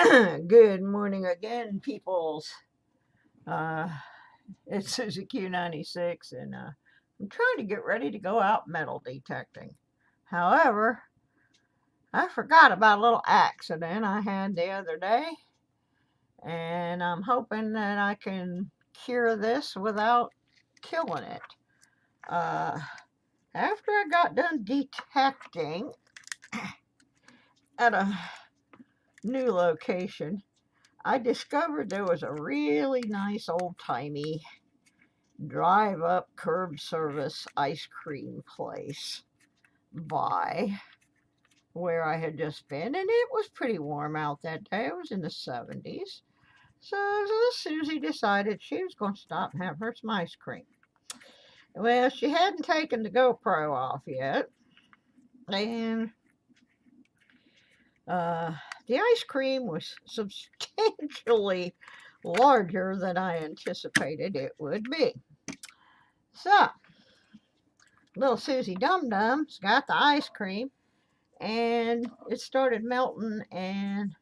Good morning again, peoples. Uh, it's Susie Q96, and I'm trying to get ready to go out metal detecting. However, I forgot about a little accident I had the other day, and I'm hoping that I can cure this without killing it. Uh, After I got done detecting at a new location, I discovered there was a really nice old-timey drive-up curb service ice cream place by where I had just been, and it was pretty warm out that day. It was in the 70s. So Susie decided she was going to stop and have her some ice cream. Well, she hadn't taken the GoPro off yet, and uh, the ice cream was substantially larger than I anticipated it would be. So, little Susie Dum Dums got the ice cream, and it started melting, and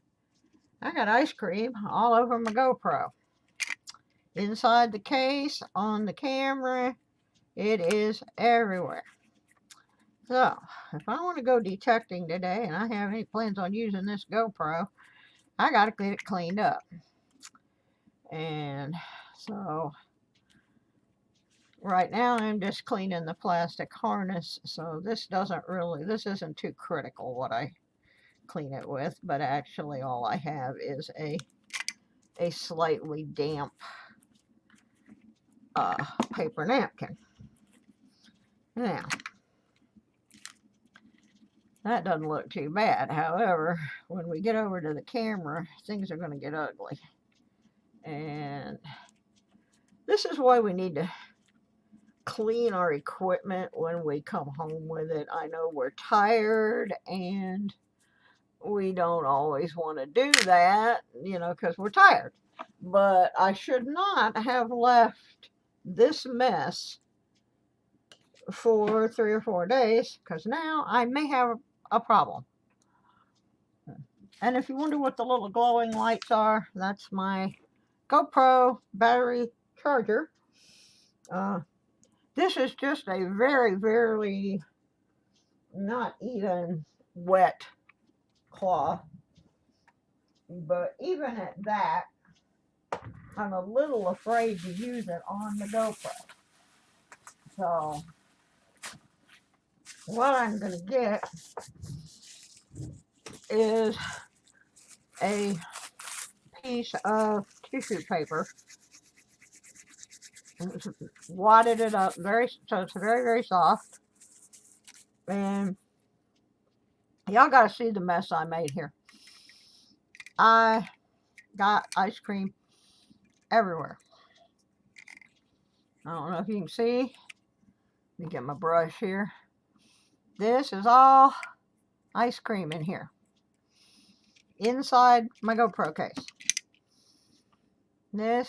I got ice cream all over my GoPro. Inside the case, on the camera, it is everywhere. So, if I want to go detecting today, and I have any plans on using this GoPro, I got to get it cleaned up. And so, right now I'm just cleaning the plastic harness, so this isn't too critical what I clean it with, but actually all I have is a slightly damp paper napkin. Now, that doesn't look too bad. However, when we get over to the camera, things are going to get ugly. And this is why we need to clean our equipment when we come home with it. I know we're tired and we don't always want to do that, because we're tired. But I should not have left this mess for 3 or 4 days, because now I may have a problem. And if you wonder what the little glowing lights are, that's my GoPro battery charger. This is just a very, very not even wet cloth, but even at that, I'm a little afraid to use it on the GoPro. So what I'm going to get is a piece of tissue paper, wadded it up so it's very, very soft. And y'all got to see the mess I made here. I got ice cream everywhere. I don't know if you can see. Let me get my brush here. This is all ice cream in here, inside my GoPro case. This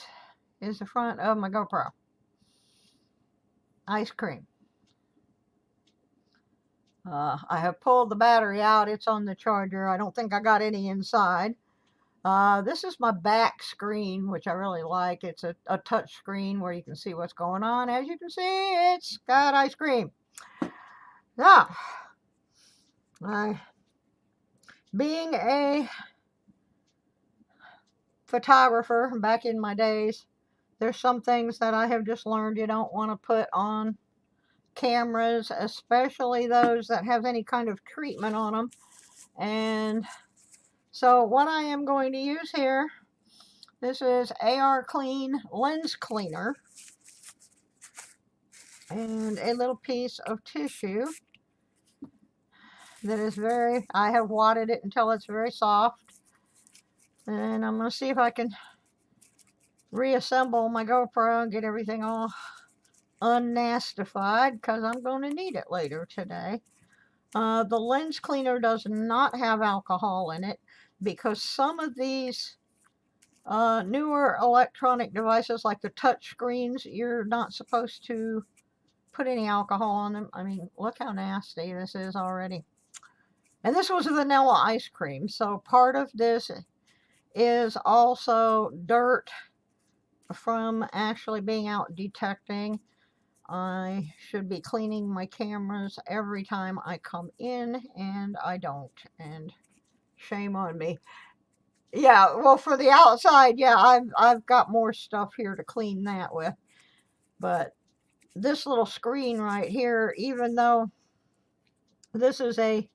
is the front of my GoPro. Ice cream. I have pulled the battery out. It's on the charger. I don't think I got any inside. This is my back screen, which I really like. It's a touch screen where you can see what's going on. As you can see, it's got ice cream. Now, being a photographer back in my days, there's some things that I have just learned you don't want to put on cameras, especially those that have any kind of treatment on them. And so what I am going to use here, this is AR Clean Lens Cleaner, and a little piece of tissue that is I have wadded it until it's very soft. And I'm going to see if I can reassemble my GoPro and get everything all unnastified, because I'm going to need it later today. The lens cleaner does not have alcohol in it, because some of these newer electronic devices, like the touch screens, you're not supposed to put any alcohol on them. I mean, look how nasty this is already. And this was a vanilla ice cream, so part of this is also dirt from actually being out detecting. I should be cleaning my cameras every time I come in, and I don't, and shame on me. Yeah, well, for the outside, yeah, I've got more stuff here to clean that with. But this little screen right here, even though this is a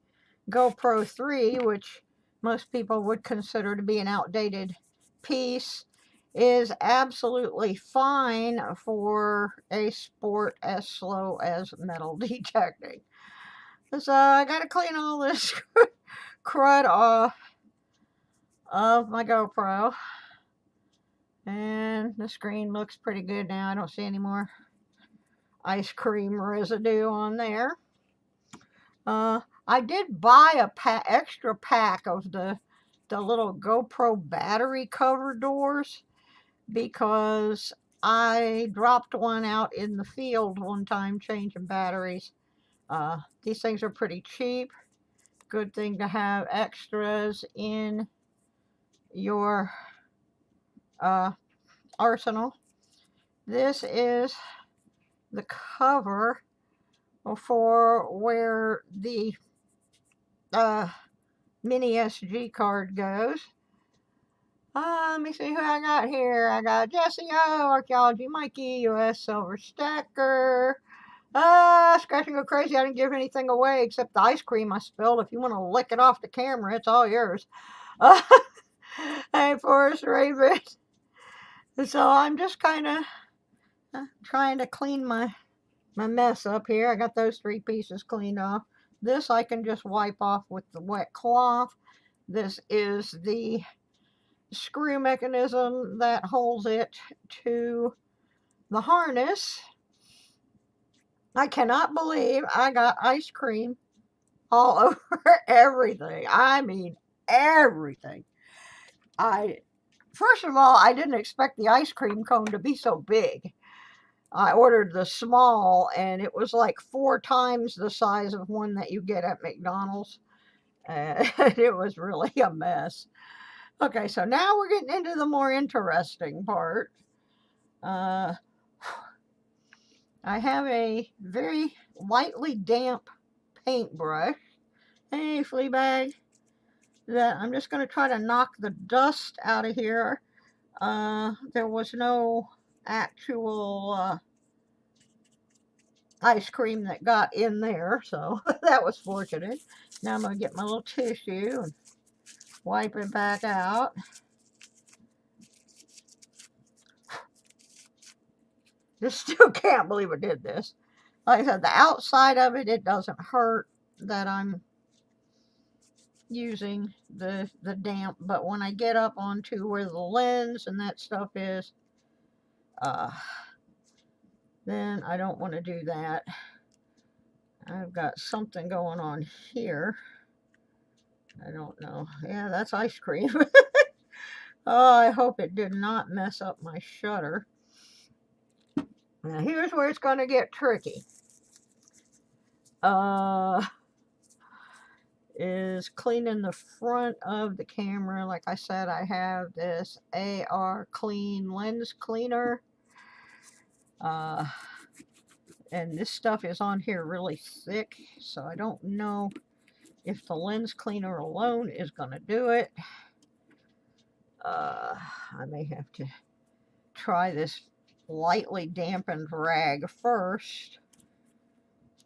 GoPro 3, which most people would consider to be an outdated piece, is absolutely fine for a sport as slow as metal detecting. So I gotta clean all this crud off of my GoPro. And the screen looks pretty good now. I don't see any more ice cream residue on there. I did buy a extra pack of the little GoPro battery cover doors because I dropped one out in the field one time changing batteries. These things are pretty cheap. Good thing to have extras in your arsenal. This is the cover for where the mini SD card goes. Let me see who I got here. I got Jesse O, Archaeology Mikey, US Silver Stacker. Scratching Go Crazy. I didn't give anything away except the ice cream I spilled. If you want to lick it off the camera, it's all yours. Hey, Forrest Raven. So I'm just kind of trying to clean my mess up here. I got those 3 pieces cleaned off. This I can just wipe off with the wet cloth. This is the screw mechanism that holds it to the harness. I cannot believe I got ice cream all over everything. I mean, everything. First of all, I didn't expect the ice cream cone to be so big. I ordered the small, and it was like 4 times the size of one that you get at McDonald's. And it was really a mess. Okay, so now we're getting into the more interesting part. I have a very lightly damp paintbrush. Hey, Fleabag. That I'm just going to try to knock the dust out of here. There was no actual ice cream that got in there, so that was fortunate. Now I'm going to get my little tissue and wipe it back out. Just still can't believe I did this. Like I said, the outside of it, it doesn't hurt that I'm using the damp, but when I get up onto where the lens and that stuff is, then I don't want to do that. I've got something going on here. I don't know. Yeah, that's ice cream. Oh, I hope it did not mess up my shutter. Now here's where it's going to get tricky. Is cleaning the front of the camera. Like I said, I have this AR Clean lens cleaner. And this stuff is on here really thick, so I don't know if the lens cleaner alone is going to do it. I may have to try this lightly dampened rag first.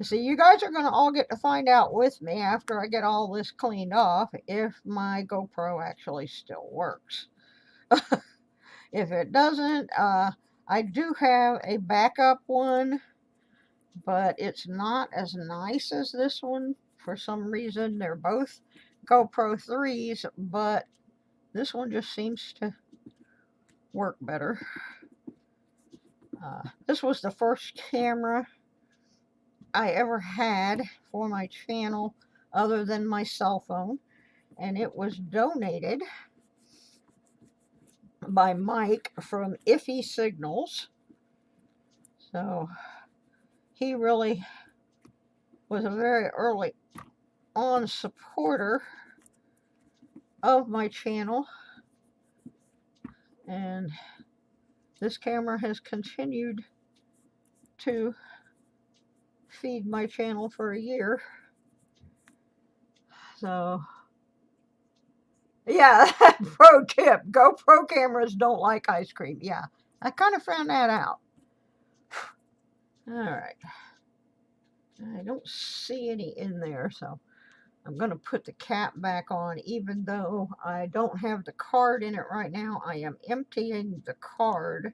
See, you guys are going to all get to find out with me after I get all this cleaned off if my GoPro actually still works. If it doesn't, I do have a backup one, but it's not as nice as this one. For some reason, they're both GoPro 3s, but this one just seems to work better. This was the first camera I ever had for my channel other than my cell phone, and it was donated by Mike from Iffy Signals. So he really was a very early on supporter of my channel. And this camera has continued to feed my channel for a year. So, yeah, pro tip, GoPro cameras don't like ice cream. Yeah, I kind of found that out. All right. I don't see any in there, so I'm going to put the cap back on. Even though I don't have the card in it right now, I am emptying the card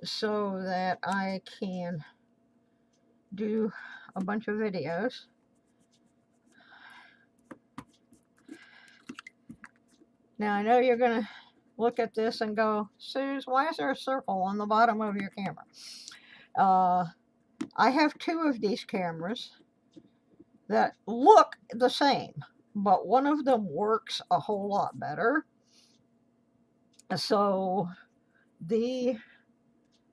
so that I can do a bunch of videos. Now, I know you're going to look at this and go, Suze, why is there a circle on the bottom of your camera? I have two of these cameras that look the same, but one of them works a whole lot better. So the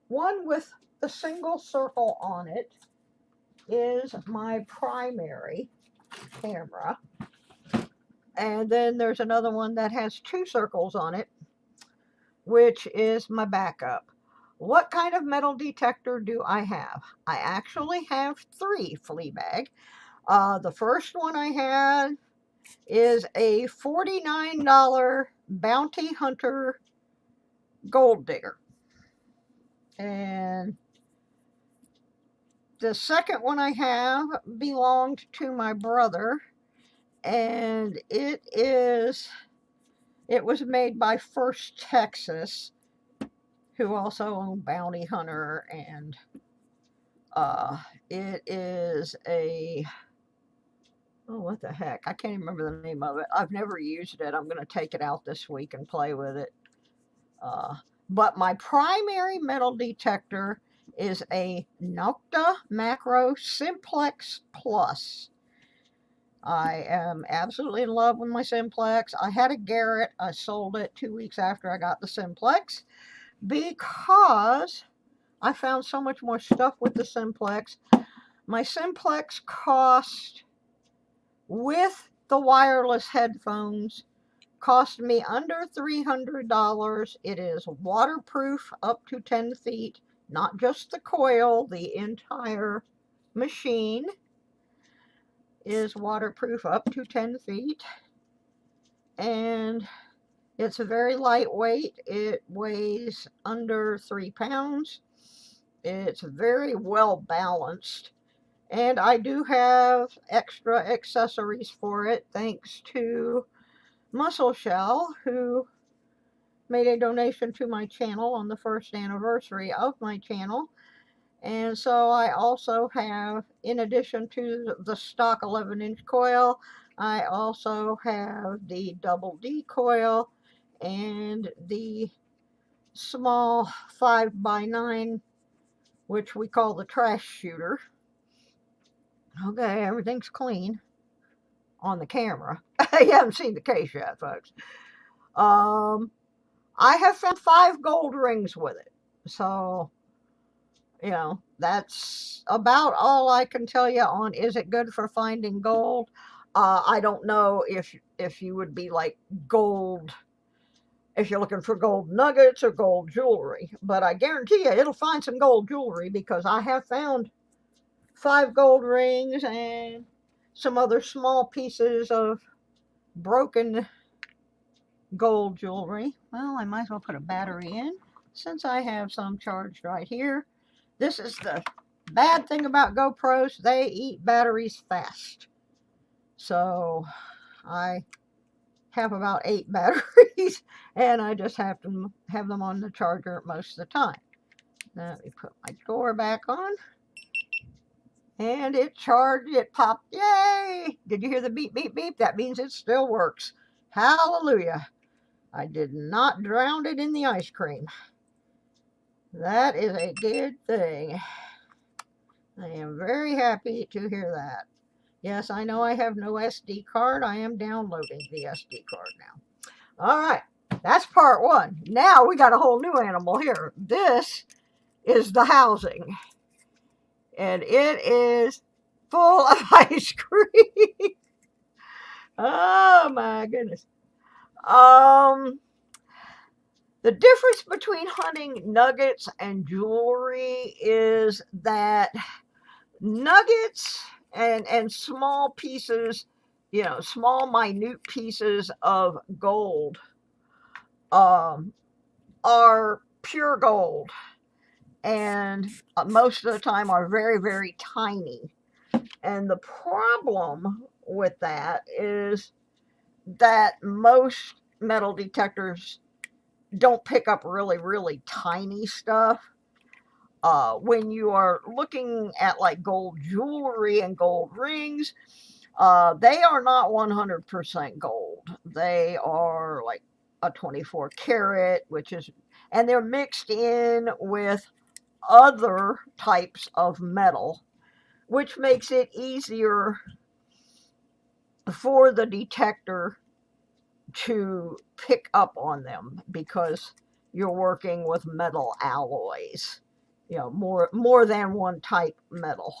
one with the single circle on it is my primary camera. And then there's another one that has two circles on it, which is my backup. What kind of metal detector do I have? I actually have three, Fleabag. The first one I had is a $49 Bounty Hunter gold digger. And the second one I have belonged to my brother, and it was made by First Texas, who also owned Bounty Hunter, and it is a, oh, what the heck, I can't even remember the name of it. I've never used it. I'm going to take it out this week and play with it. But my primary metal detector is a Nocta Macro Simplex Plus. I am absolutely in love with my Simplex. I had a Garrett. I sold it 2 weeks after I got the Simplex because I found so much more stuff with the Simplex. My Simplex cost, with the wireless headphones, cost me under $300. It is waterproof up to 10 feet, not just the coil, the entire machine is waterproof up to 10 feet. And it's very lightweight. It weighs under 3 pounds. It's very well balanced. And I do have extra accessories for it, thanks to Muscle Shell, who made a donation to my channel on the first anniversary of my channel. And so I also have, in addition to the stock 11-inch coil, I also have the double D coil and the small 5x9, which we call the trash shooter. Okay, everything's clean on the camera. You haven't seen the case yet, folks. I have found 5 gold rings with it. So, you know, that's about all I can tell you on is it good for finding gold. I don't know if you would be like gold, if you're looking for gold nuggets or gold jewelry. But I guarantee you it'll find some gold jewelry, because I have found 5 gold rings and some other small pieces of broken gold jewelry. Well, I might as well put a battery in since I have some charged right here. This is the bad thing about GoPros. They eat batteries fast. So I have about 8 batteries, and I just have to have them on the charger most of the time. Let me put my door back on. And it charged, it popped. Yay! Did you hear the beep, beep, beep? That means it still works. Hallelujah. I did not drown it in the ice cream. That is a good thing. I am very happy to hear that. Yes, I know I have no SD card. I am downloading the SD card now. All right, that's part 1. Now we got a whole new animal here. This is the housing. And it is full of ice cream. Oh my goodness. The difference between hunting nuggets and jewelry is that nuggets and small pieces, you know, small minute pieces of gold are pure gold, and most of the time are very, very tiny. And the problem with that is that most metal detectors don't pick up really, really tiny stuff. When you are looking at like gold jewelry and gold rings, they are not 100% gold. They are like a 24 karat, which is, and they're mixed in with other types of metal, which makes it easier for the detector to pick up on them because you're working with metal alloys, you know, more than one type metal.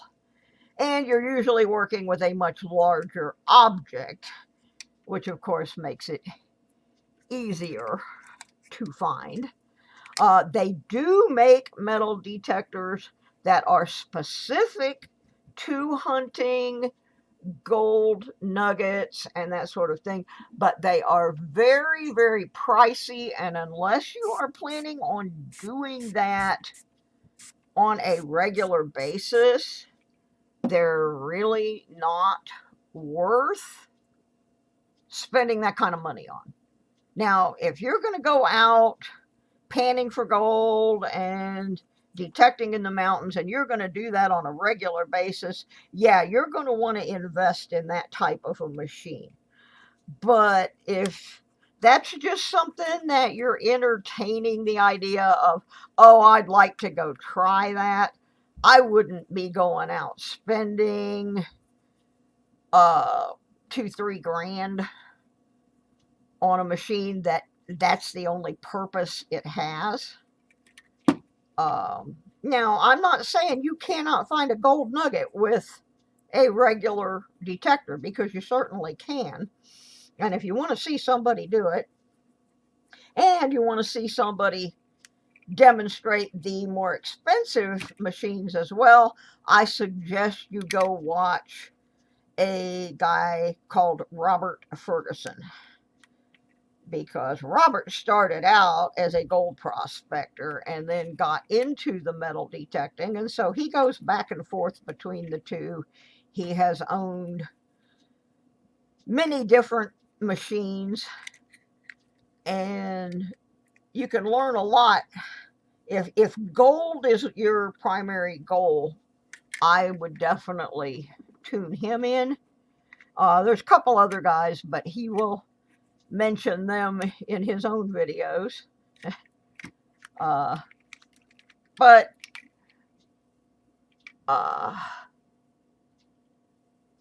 And you're usually working with a much larger object, which of course makes it easier to find. They do make metal detectors that are specific to hunting gold nuggets and that sort of thing, but they are very, very pricey, and unless you are planning on doing that on a regular basis, they're really not worth spending that kind of money on. Now, if you're going to go out panning for gold and detecting in the mountains, and you're going to do that on a regular basis, yeah, you're going to want to invest in that type of a machine. But if that's just something that you're entertaining the idea of, oh, I'd like to go try that, I wouldn't be going out spending 2-3 grand on a machine that's the only purpose it has. Now, I'm not saying you cannot find a gold nugget with a regular detector, because you certainly can. And if you want to see somebody do it, and you want to see somebody demonstrate the more expensive machines as well, I suggest you go watch a guy called Robert Ferguson, because Robert started out as a gold prospector and then got into the metal detecting, and so he goes back and forth between the two. He has owned many different machines, and you can learn a lot. If gold is your primary goal, I would definitely tune him in. There's a couple other guys, but he will mention them in his own videos. But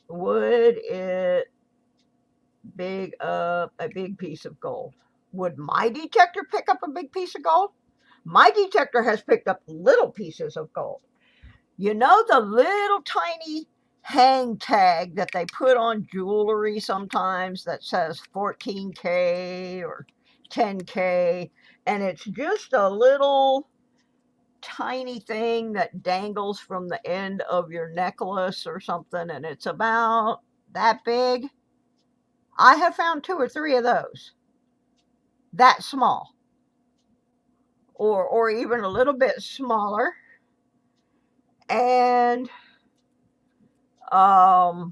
would it big up a big piece of gold? Would my detector pick up a big piece of gold? My detector has picked up little pieces of gold. You know, the little tiny hang tag that they put on jewelry sometimes that says 14K or 10K, and it's just a little tiny thing that dangles from the end of your necklace or something, and it's about that big. I have found 2 or 3 of those that small, or even a little bit smaller. And I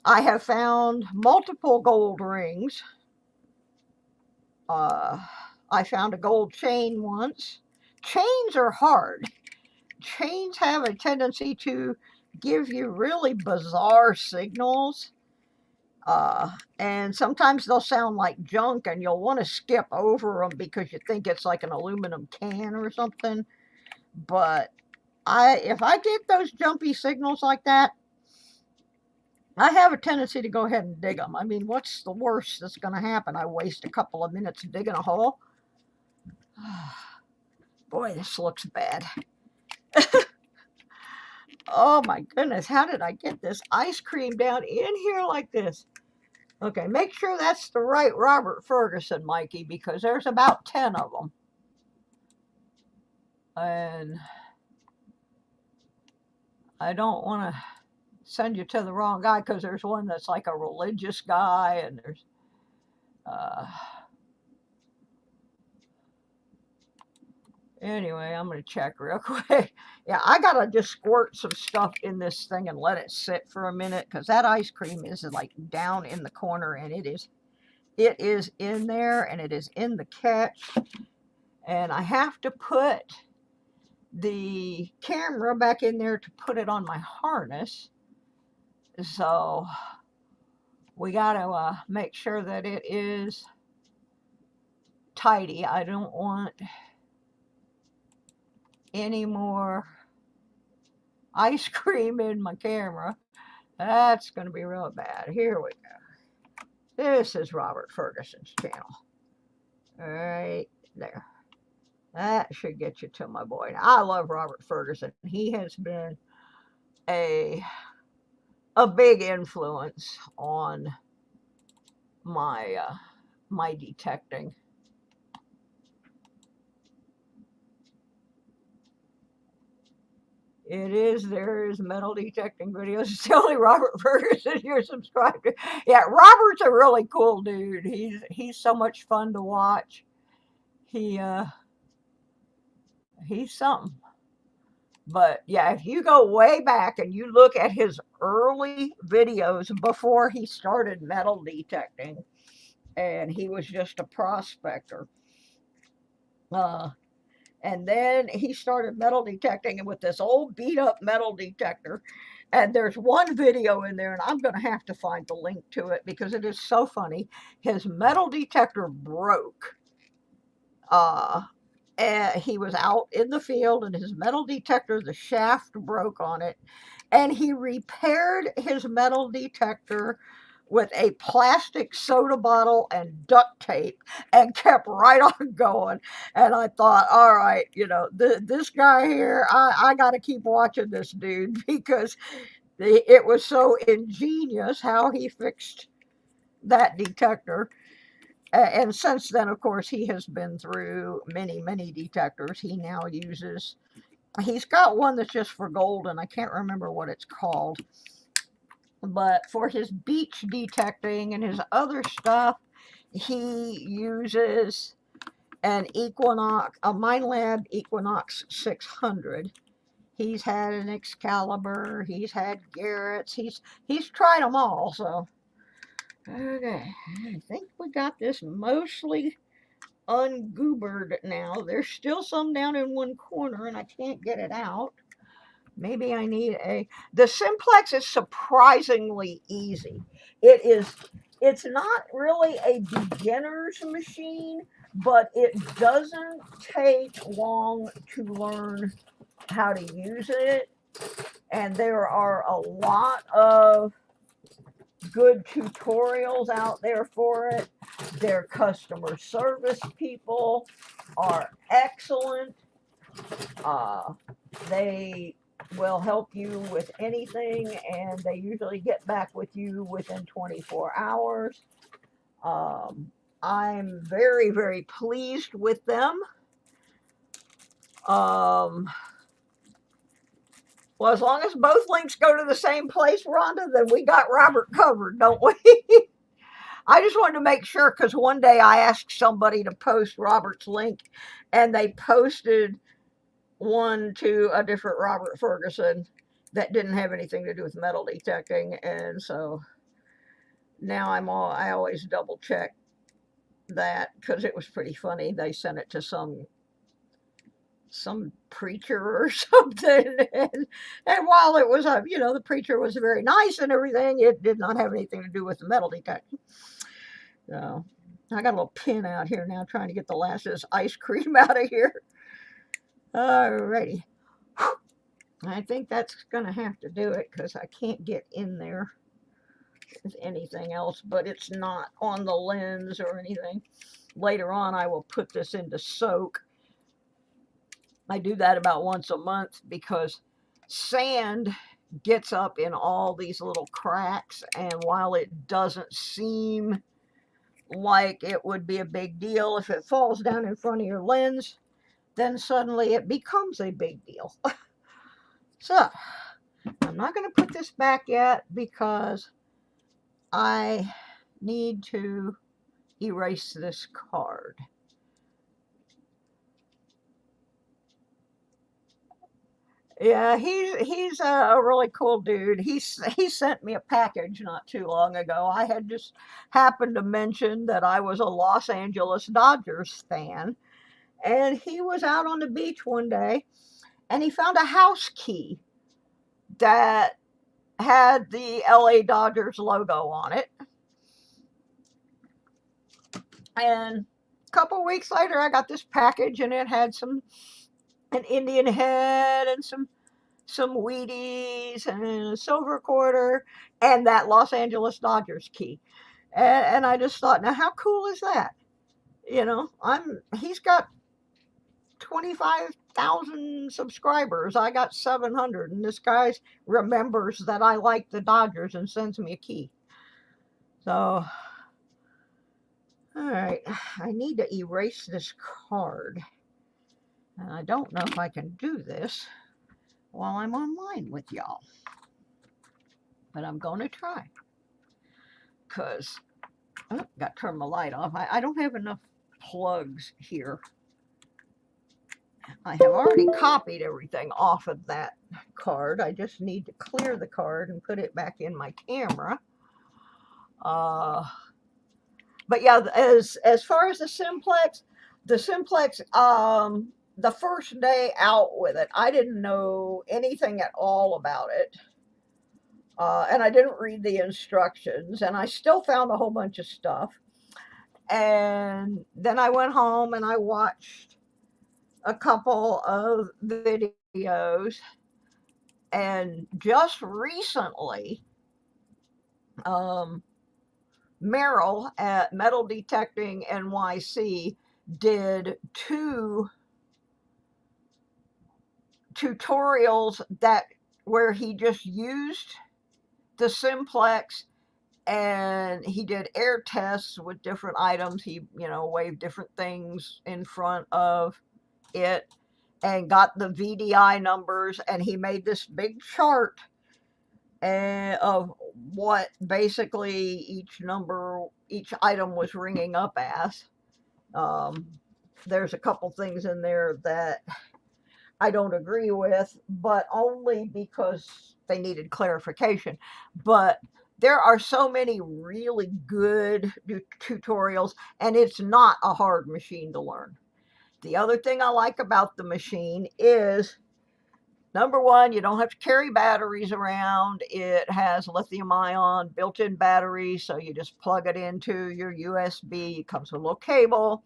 have found multiple gold rings. I found a gold chain once. Chains are hard. Chains have a tendency to give you really bizarre signals. And sometimes they'll sound like junk, and you'll want to skip over them because you think it's like an aluminum can or something. But if I get those jumpy signals like that, I have a tendency to go ahead and dig them. I mean, what's the worst that's going to happen? I waste a couple of minutes digging a hole. Boy, this looks bad. Oh my goodness, how did I get this ice cream down in here like this? Okay, make sure that's the right Robert Ferguson, Mikey, because there's about 10 of them. And I don't want to send you to the wrong guy, because there's one that's like a religious guy, and there's anyway, I'm going to check real quick. Yeah, I got to just squirt some stuff in this thing and let it sit for a minute, because that ice cream is like down in the corner, and it is in there, and it is in the catch. And I have to put the camera back in there to put it on my harness. So we got to make sure that it is tidy. I don't want any more ice cream in my camera. That's going to be real bad. Here we go. This is Robert Ferguson's channel. Right there. That should get you to my boy. Now, I love Robert Ferguson. He has been a big influence on my my detecting. There is metal detecting videos. It's the only Robert Ferguson you're subscribed to. Yeah, Robert's a really cool dude. He's so much fun to watch. He's something. But yeah, if you go way back and you look at his early videos before he started metal detecting, and he was just a prospector, and then he started metal detecting with this old beat up metal detector. And there's one video in there, and I'm going to have to find the link to it because it is so funny. His metal detector broke. And he was out in the field, and his metal detector, the shaft broke on it. And he repaired his metal detector with a plastic soda bottle and duct tape, and kept right on going. And I thought, all right, this guy here, I got to keep watching this dude, because it was so ingenious how he fixed that detector. And since then, of course, he has been through many, many detectors. He's got one that's just for gold, and I can't remember what it's called. But for his beach detecting and his other stuff, he uses a MineLab Equinox 600. He's had an Excalibur. He's had Garrett's. He's tried them all. So, okay, I think we got this mostly ungoobered now. There's still some down in one corner, and I can't get it out. Maybe I need the Simplex is surprisingly easy. It's not really a beginner's machine, but it doesn't take long to learn how to use it. And there are a lot of good tutorials out there for it. Their customer service people are excellent. They will help you with anything, and they usually get back with you within 24 hours. I'm very, very pleased with them. Well, as long as both links go to the same place, Rhonda, then we got Robert covered, don't we? I just wanted to make sure, because one day I asked somebody to post Robert's link, and they posted one to a different Robert Ferguson that didn't have anything to do with metal detecting. And so now I always double check that, because it was pretty funny. They sent it to some preacher or something, and while it was the preacher was very nice and everything, it did not have anything to do with the metal detecting. So I got a little pin out here now, trying to get the last of this ice cream out of here. Alrighty. I think that's going to have to do it, because I can't get in there with anything else, but it's not on the lens or anything. Later on, I will put this into soak. I do that about once a month, because sand gets up in all these little cracks, and while it doesn't seem like it would be a big deal if it falls down in front of your lens, then suddenly it becomes a big deal. So I'm not going to put this back yet because I need to erase this card. Yeah, he's a really cool dude. He sent me a package not too long ago. I had just happened to mention that I was a Los Angeles Dodgers fan, and he was out on the beach one day, and he found a house key that had the LA Dodgers logo on it. And a couple weeks later, I got this package, and it had an Indian head and some Wheaties and a silver quarter and that Los Angeles Dodgers key. And I just thought, now how cool is that? You know, he's got 25,000 subscribers. I got 700, and this guy remembers that I like the Dodgers and sends me a key. So, all right, I need to erase this card. And I don't know if I can do this while I'm online with y'all, but I'm going to try. Because, oh, got to turn my light off. I don't have enough plugs here. I have already copied everything off of that card. I just need to clear the card and put it back in my camera. But yeah, as far as the simplex, the first day out with it, I didn't know anything at all about it. And I didn't read the instructions, and I still found a whole bunch of stuff. And then I went home and I watched a couple of videos, and just recently, Meryl at Metal Detecting NYC did 2 tutorials where he just used the simplex, and he did air tests with different items. He, waved different things in front of it and got the VDI numbers, and he made this big chart of what basically each item was ringing up as. There's a couple things in there that I don't agree with, but only because they needed clarification. But there are so many really good tutorials, and it's not a hard machine to learn. The other thing I like about the machine is, number one, you don't have to carry batteries around. It has lithium-ion built-in batteries, so you just plug it into your USB. It comes with a little cable.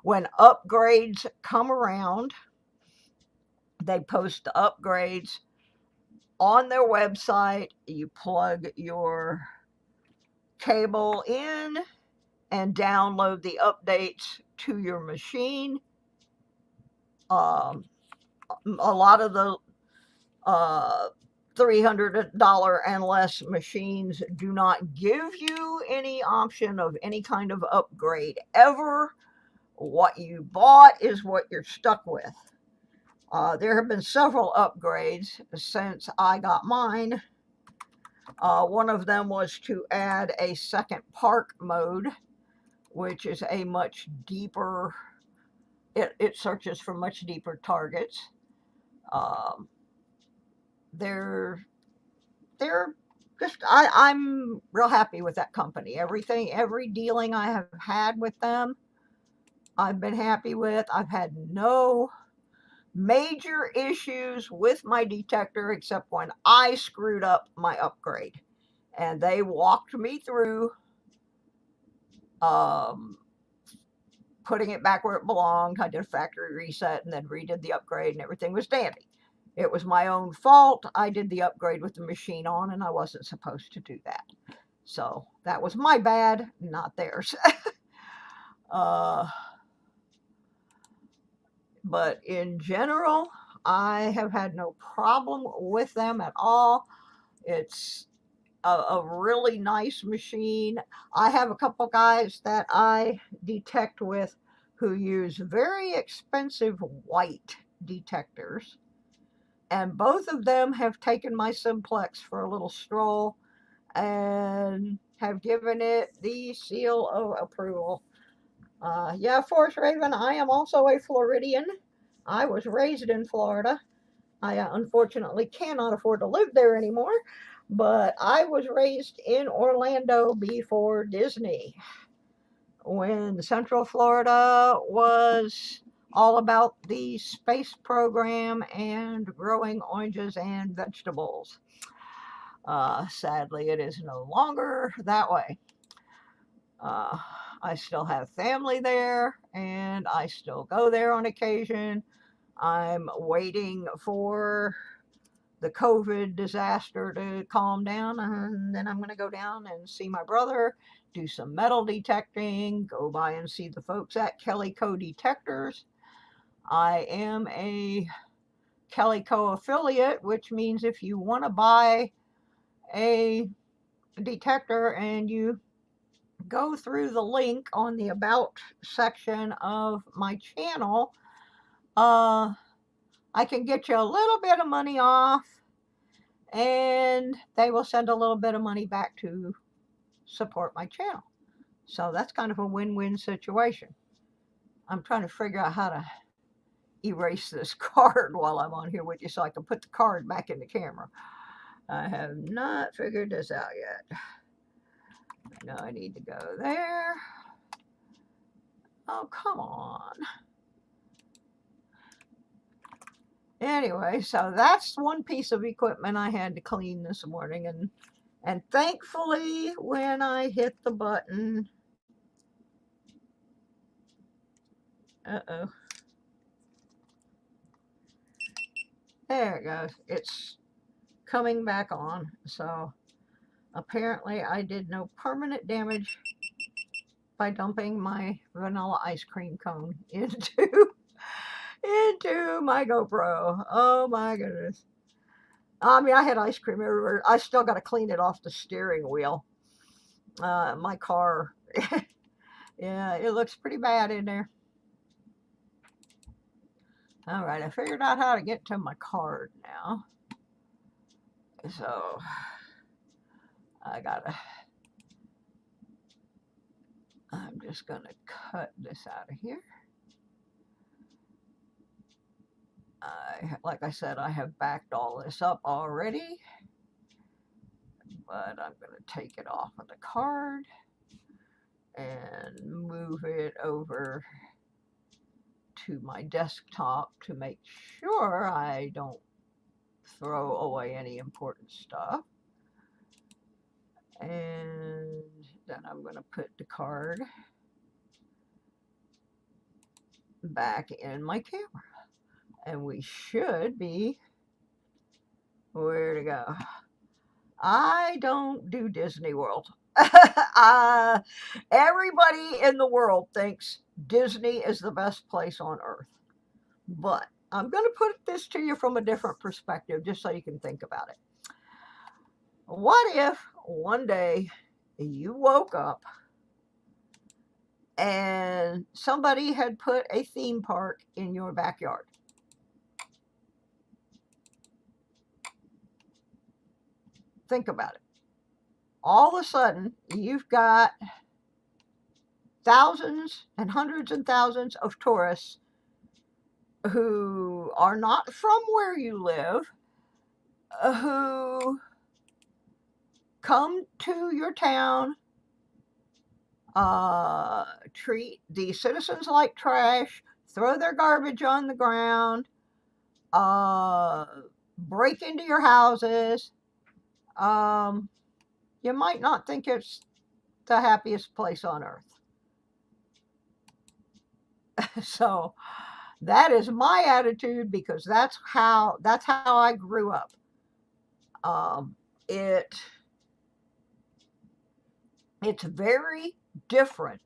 When upgrades come around, they post the upgrades on their website. You plug your cable in and download the updates to your machine. A lot of the $300 and less machines do not give you any option of any kind of upgrade ever. What you bought is what you're stuck with. There have been several upgrades since I got mine. One of them was to add a second park mode, which is a much deeper, it searches for much deeper targets. They're just, I'm real happy with that company. Every dealing I have had with them, I've been happy with. I've had no major issues with my detector except when I screwed up my upgrade, and they walked me through putting it back where it belonged. I did a factory reset and then redid the upgrade, and everything was dandy. It was my own fault. I did the upgrade with the machine on, and I wasn't supposed to do that. So that was my bad, not theirs. But in general, I have had no problem with them at all. It's a really nice machine. I have a couple guys that I detect with who use very expensive white detectors, and both of them have taken my simplex for a little stroll and have given it the seal of approval. Yeah, Forest Raven, I am also a Floridian. I was raised in Florida. I unfortunately cannot afford to live there anymore, but I was raised in Orlando before Disney, when Central Florida was all about the space program and growing oranges and vegetables. Sadly, it is no longer that way. Uh, I still have family there, and I still go there on occasion. I'm waiting for the COVID disaster to calm down, and then I'm going to go down and see my brother, do some metal detecting, go by and see the folks at Kelly Co Detectors. I am a Kelly Co affiliate, which means if you want to buy a detector and you go through the link on the About section of my channel, I can get you a little bit of money off, and they will send a little bit of money back to support my channel. So that's kind of a win-win situation. I'm trying to figure out how to erase this card while I'm on here with you so I can put the card back in the camera. I have not figured this out yet. No, I need to go there. Oh, come on. Anyway, so that's one piece of equipment I had to clean this morning, and thankfully when I hit the button, uh-oh, there it goes. It's coming back on. So apparently I did no permanent damage by dumping my vanilla ice cream cone into my GoPro. Oh my goodness. I mean, I had ice cream everywhere. I still got to clean it off the steering wheel. My car, yeah, it looks pretty bad in there. All right, I figured out how to get to my card now. So I'm just gonna cut this out of here. Like I said, I have backed all this up already, but I'm gonna take it off of the card and move it over to my desktop to make sure I don't throw away any important stuff. And then I'm going to put the card back in my camera. And we should be, where to go? I don't do Disney World. Everybody in the world thinks Disney is the best place on earth. But I'm going to put this to you from a different perspective, just so you can think about it. What if one day you woke up and somebody had put a theme park in your backyard? Think about it. All of a sudden, you've got thousands and hundreds and thousands of tourists who are not from where you live, who come to your town, treat the citizens like trash, throw their garbage on the ground, break into your houses. You might not think it's the happiest place on earth. So that is my attitude, because that's how I grew up. It's very different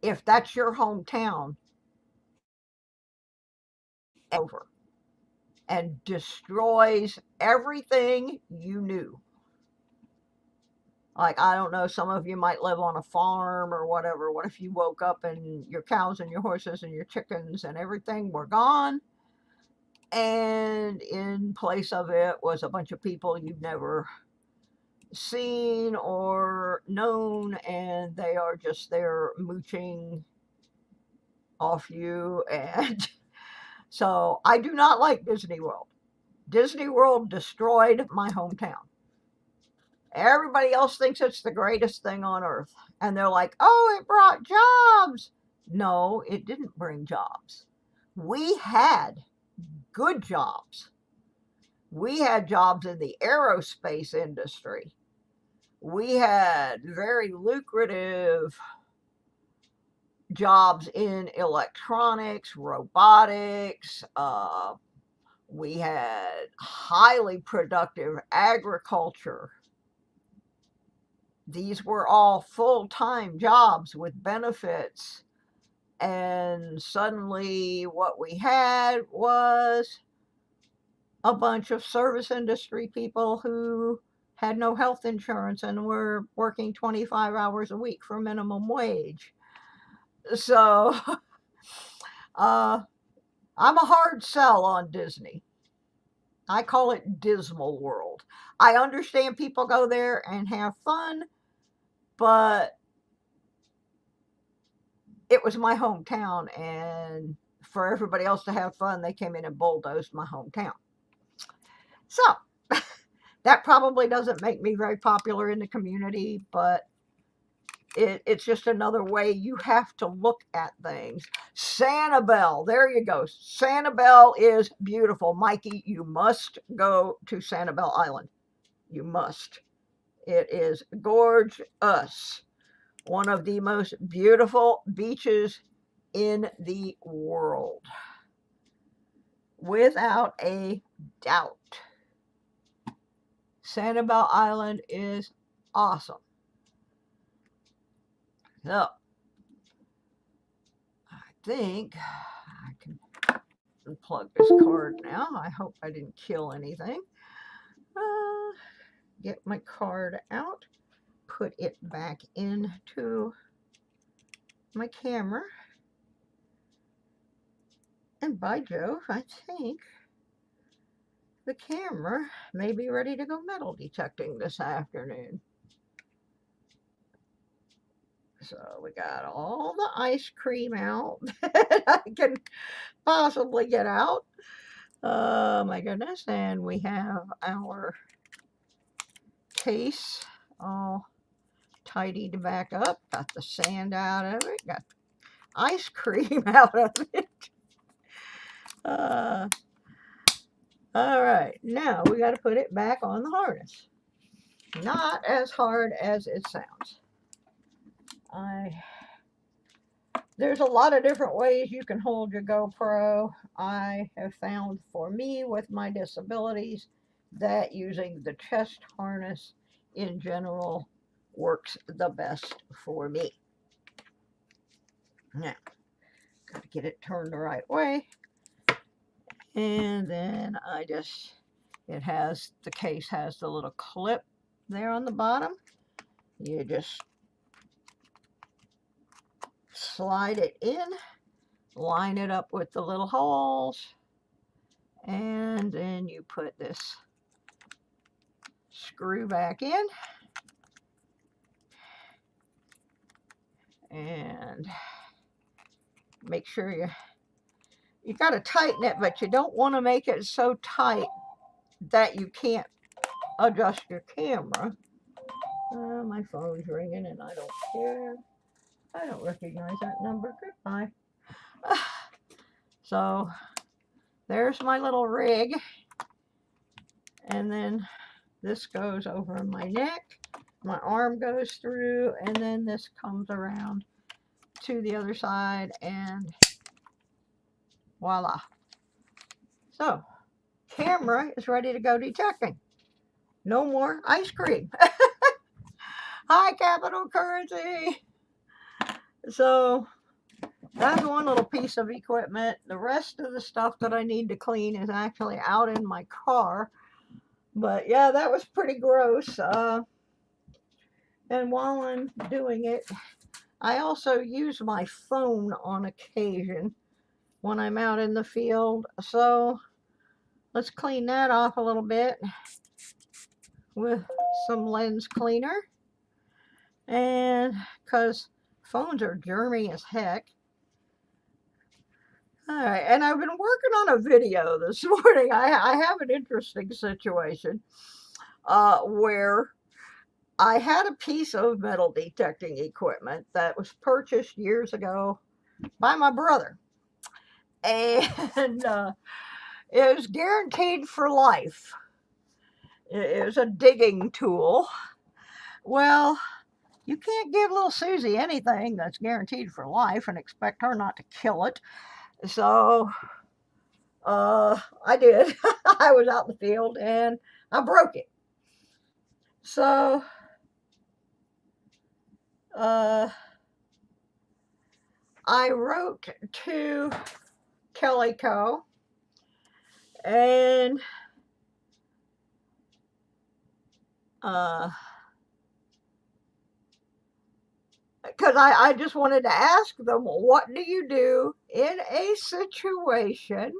if that's your hometown over. and destroys everything you knew. Like, I don't know, some of you might live on a farm or whatever. What if you woke up and your cows and your horses and your chickens and everything were gone? And in place of it was a bunch of people you've never seen or known, and they are just there mooching off you. And so I do not like Disney World. Disney World destroyed my hometown. Everybody else thinks it's the greatest thing on earth. And they're like, oh, it brought jobs. No, it didn't bring jobs. We had good jobs. We had jobs in the aerospace industry. We had very lucrative jobs in electronics, robotics. We had highly productive agriculture. These were all full-time jobs with benefits. And suddenly what we had was a bunch of service industry people who had no health insurance and were working 25 hours a week for minimum wage. So I'm a hard sell on Disney. I call it Dismal World. I understand people go there and have fun, but it was my hometown, and for everybody else to have fun, they came in and bulldozed my hometown. So that probably doesn't make me very popular in the community, but it's just another way you have to look at things. Sanibel, there you go. Sanibel is beautiful. Mikey, you must go to Sanibel Island. You must. It is gorgeous. One of the most beautiful beaches in the world. Without a doubt. Sanibel Island is awesome. So, I think I can unplug this card now. I hope I didn't kill anything. Get my card out, put it back into my camera. And by Jove, I think the camera may be ready to go metal detecting this afternoon. So we got all the ice cream out that I can possibly get out. Oh my goodness. And we have our case all tidied back up. Got the sand out of it. Got ice cream out of it. All right. Now we got to put it back on the harness. Not as hard as it sounds. There's a lot of different ways you can hold your GoPro. I have found for me with my disabilities that using the chest harness in general works the best for me. Now, got to get it turned the right way. And then the case has the little clip there on the bottom. You just slide it in, line it up with the little holes, and then you put this screw back in, and make sure you got to tighten it, but you don't want to make it so tight that you can't adjust your camera. My phone's ringing and I don't care. I don't recognize that number. Goodbye. So there's my little rig, and then this goes over my neck, my arm goes through, and then this comes around to the other side, and voila. So camera is ready to go detecting. No more ice cream. Hi, Capital Currency. So That's one little piece of equipment. The rest of the stuff that I need to clean is actually out in my car. But yeah, that was pretty gross. And while I'm doing it, I also use my phone on occasion when I'm out in the field. So let's clean that off a little bit with some lens cleaner. And because phones are germy as heck. All right, and I've been working on a video this morning. I have an interesting situation where I had a piece of metal detecting equipment that was purchased years ago by my brother. And it was guaranteed for life. It was a digging tool. Well, you can't give little Susie anything that's guaranteed for life and expect her not to kill it. So I did. I was out in the field and I broke it. So I wrote to Kelly Co. And because I just wanted to ask them, what do you do in a situation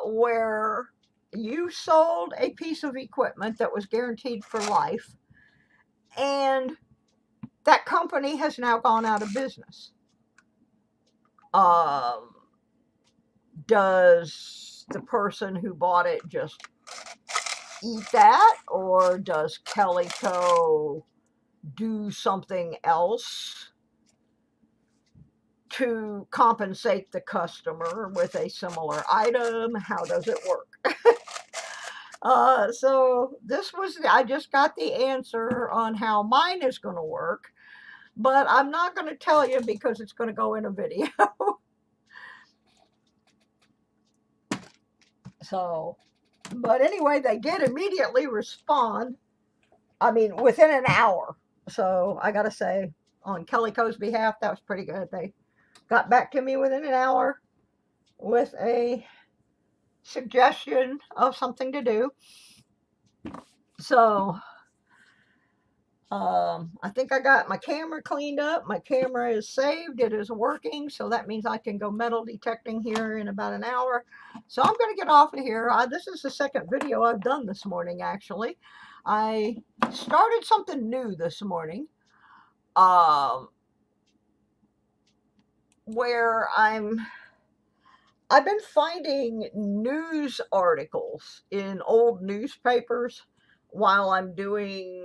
where you sold a piece of equipment that was guaranteed for life and that company has now gone out of business? Does the person who bought it just eat that, or does Kelly Co. do something else to compensate the customer with a similar item? How does it work? So this was, I just got the answer on how mine is going to work, but I'm not going to tell you because it's going to go in a video. So, but anyway, they did immediately respond. I mean, within an hour. So I got to say, on Kelly Co.'s behalf, that was pretty good. They got back to me within an hour with a suggestion of something to do. So I think I got my camera cleaned up. My camera is saved. It is working. So that means I can go metal detecting here in about an hour. So I'm going to get off of here. This is the second video I've done this morning, actually. I started something new this morning. Where I've been finding news articles in old newspapers while I'm doing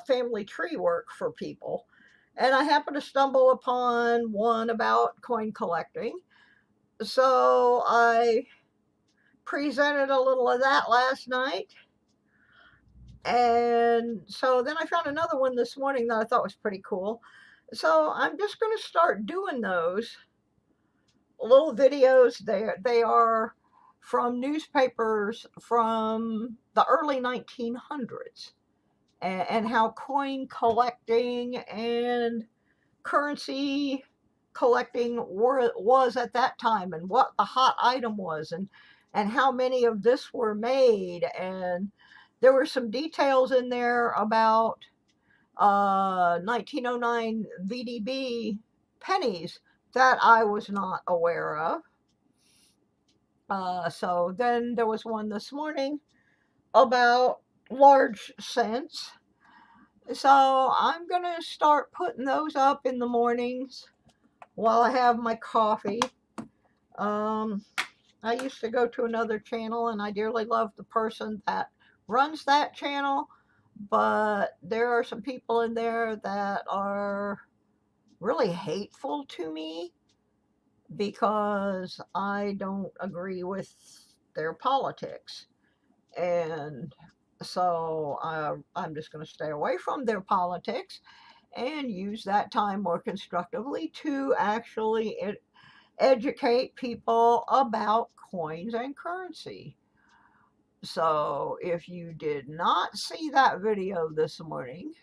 family tree work for people. And I happened to stumble upon one about coin collecting. So I presented a little of that last night. And so then I found another one this morning that I thought was pretty cool. So I'm just going to start doing those little videos. They are from newspapers from the early 1900s, and how coin collecting and currency collecting was at that time, and what the hot item was, and how many of this were made. And there were some details in there about 1909 VDB pennies that I was not aware of. So then there was one this morning about large cents. So I'm going to start putting those up in the mornings while I have my coffee. I used to go to another channel and I dearly love the person that runs that channel, but there are some people in there that are really hateful to me because I don't agree with their politics. And so I'm just going to stay away from their politics and use that time more constructively to actually educate people about coins and currency. So if you did not see that video this morning,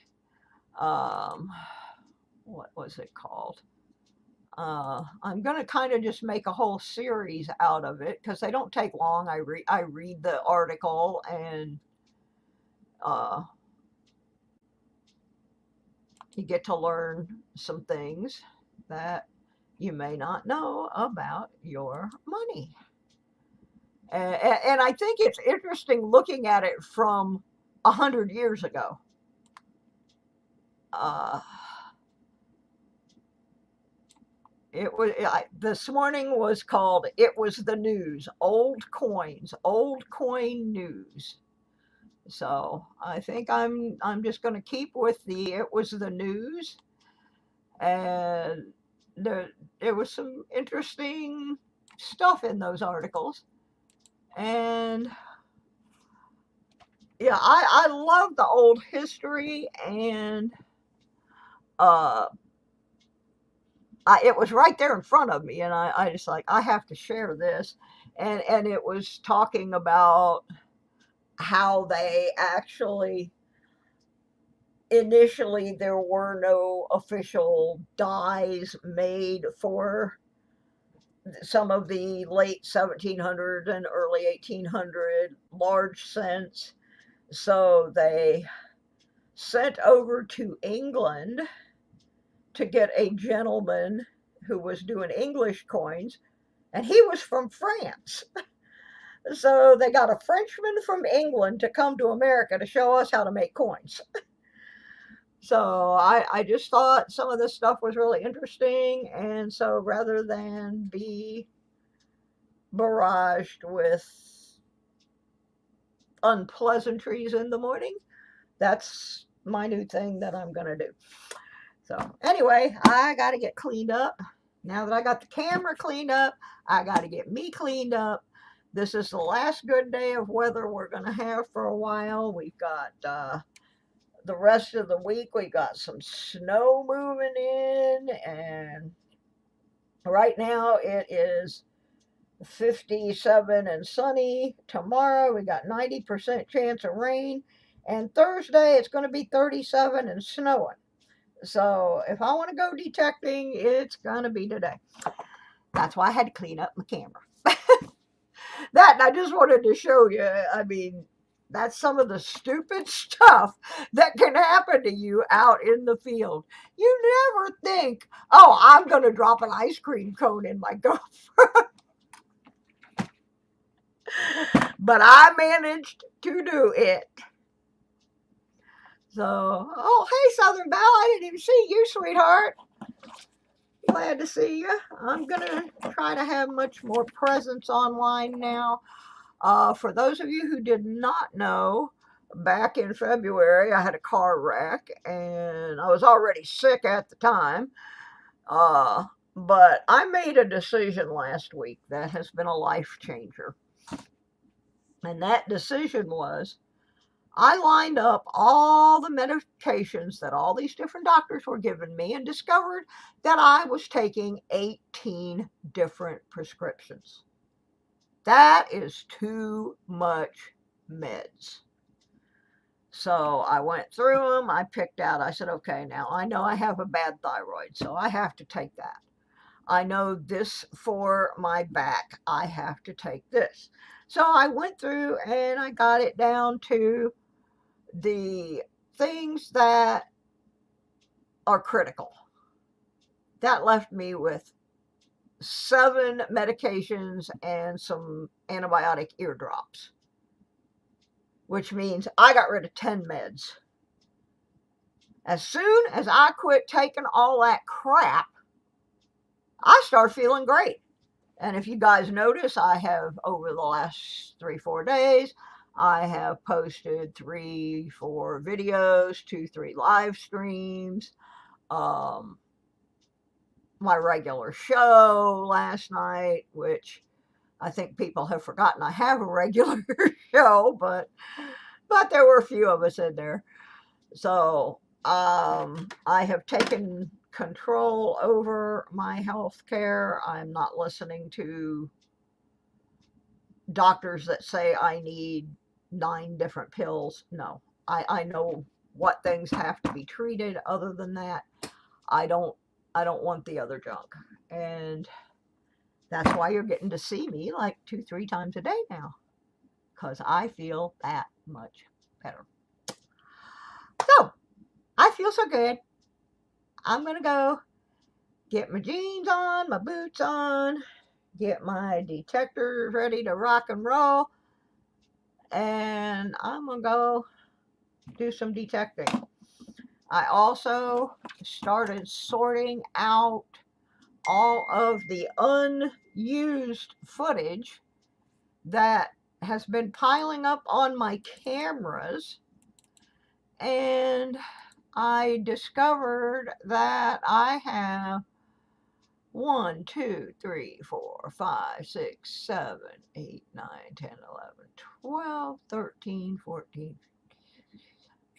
what was it called? I'm going to kind of just make a whole series out of it because they don't take long. I read the article and you get to learn some things that you may not know about your money. And I think it's interesting looking at it from 100 years ago. This morning was called "It Was the News: Old Coins, Old Coin News." So I think I'm just going to keep with the "It Was the News," and there was some interesting stuff in those articles, and yeah, I love the old history, and it was right there in front of me, and I just like, I have to share this. And it was talking about how they actually, initially, there were no official dies made for some of the late 1700s and early 1800 large cents. So they sent over to England to get a gentleman who was doing English coins, and he was from France. So they got a Frenchman from England to come to America to show us how to make coins. So I just thought some of this stuff was really interesting, and so rather than be barraged with unpleasantries in the morning, that's my new thing that I'm going to do. So anyway, I got to get cleaned up. Now that I got the camera cleaned up, I got to get me cleaned up. This is the last good day of weather we're going to have for a while. We've got the rest of the week, we got some snow moving in, and right now it is 57 and sunny. Tomorrow we got 90% chance of rain, and Thursday it's going to be 37 and snowing. So if I want to go detecting, it's going to be today. That's why I had to clean up my camera. That, and I just wanted to show you, I mean, that's some of the stupid stuff that can happen to you out in the field. You never think, oh, I'm going to drop an ice cream cone in my GoPro. But I managed to do it. So, oh, hey, Southern Belle, I didn't even see you, sweetheart. Glad to see you. I'm going to try to have much more presence online now. For those of you who did not know, back in February, I had a car wreck, and I was already sick at the time. But I made a decision last week that has been a life changer. And that decision was, I lined up all the medications that all these different doctors were giving me and discovered that I was taking 18 different prescriptions. That is too much meds. So I went through them. I picked out, I said, okay, now I know I have a bad thyroid, so I have to take that. I know this for my back. I have to take this. So I went through and I got it down to the things that are critical. That left me with 7 medications and some antibiotic eardrops, which means I got rid of 10 meds. As soon as I quit taking all that crap, I start feeling great. And if you guys notice, I have, over the last 3-4 days, I have posted 3-4 videos, 2-3 live streams, my regular show last night, which I think people have forgotten I have a regular show, but there were a few of us in there. So I have taken control over my health care. I'm not listening to doctors that say I need 9 different pills. No, I know what things have to be treated. Other than that, I don't want the other junk. And that's why you're getting to see me like 2-3 times a day now, because I feel that much better. So I feel so good. I'm going to go get my jeans on, my boots on, get my detectors ready to rock and roll, and I'm going to go do some detecting. I also started sorting out all of the unused footage that has been piling up on my cameras, and I discovered that I have 1, 2, 3, 4, 5, 6, 7, 8, 9, 10, 11, 12, 13, 14, 18,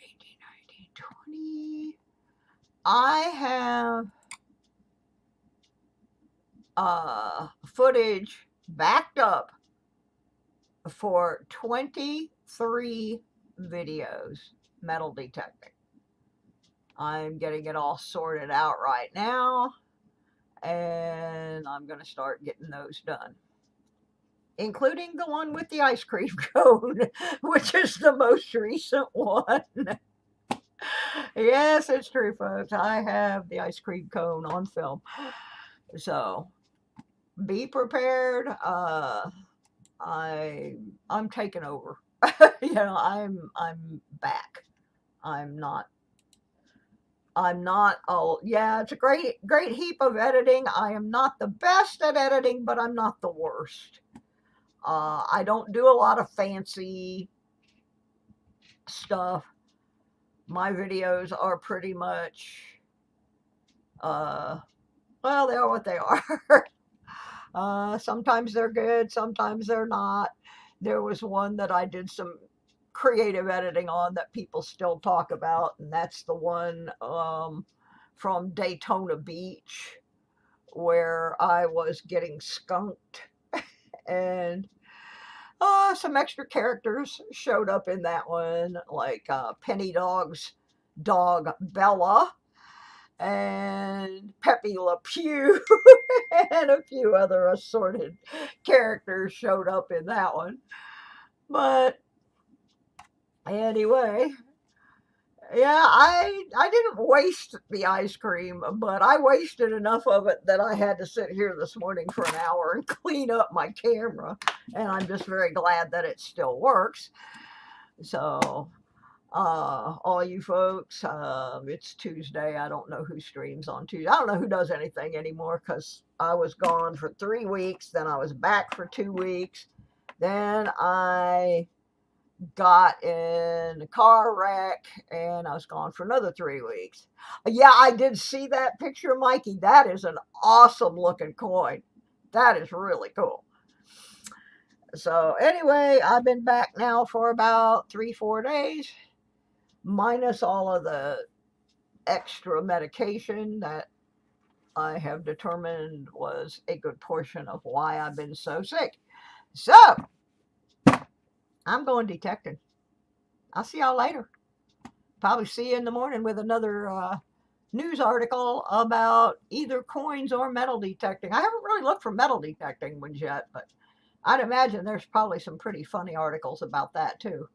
19, 20. I have footage backed up for 23 videos metal detecting. I'm getting it all sorted out right now, and I'm going to start getting those done, including the one with the ice cream cone, which is the most recent one. Yes, it's true, folks. I have the ice cream cone on film. So be prepared. I'm taking over. I'm back. I'm not. Oh, yeah, it's a great heap of editing. I am not the best at editing, but I'm not the worst. I don't do a lot of fancy stuff. My videos are pretty much, well, they are what they are. Sometimes they're good, sometimes they're not. There was one that I did some creative editing on that people still talk about, and that's the one from Daytona Beach, where I was getting skunked, and some extra characters showed up in that one, like Penny Dog's dog Bella and Pepe Le Pew and a few other assorted characters showed up in that one. But anyway, yeah, I didn't waste the ice cream, but I wasted enough of it that I had to sit here this morning for an hour and clean up my camera, and I'm just very glad that it still works. So all you folks, it's Tuesday. I don't know who streams on Tuesday. I don't know who does anything anymore, because I was gone for 3 weeks, then I was back for 2 weeks, then I got in a car wreck, and I was gone for another 3 weeks. Yeah, I did see that picture, Mikey. That is an awesome looking coin. That is really cool. So anyway, I've been back now for about 3-4 days, minus all of the extra medication that I have determined was a good portion of why I've been so sick. So I'm going detecting. I'll see y'all later. Probably see you in the morning with another news article about either coins or metal detecting. I haven't really looked for metal detecting ones yet, but I'd imagine there's probably some pretty funny articles about that too.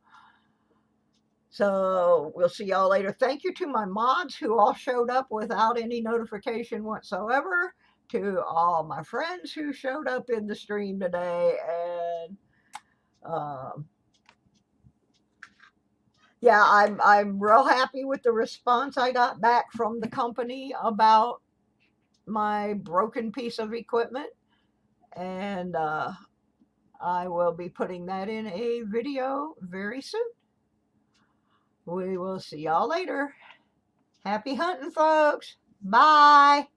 So we'll see y'all later. Thank you to my mods who all showed up without any notification whatsoever. To all my friends who showed up in the stream today. And yeah, I'm real happy with the response I got back from the company about my broken piece of equipment. And I will be putting that in a video very soon. We will see y'all later. Happy hunting, folks. Bye.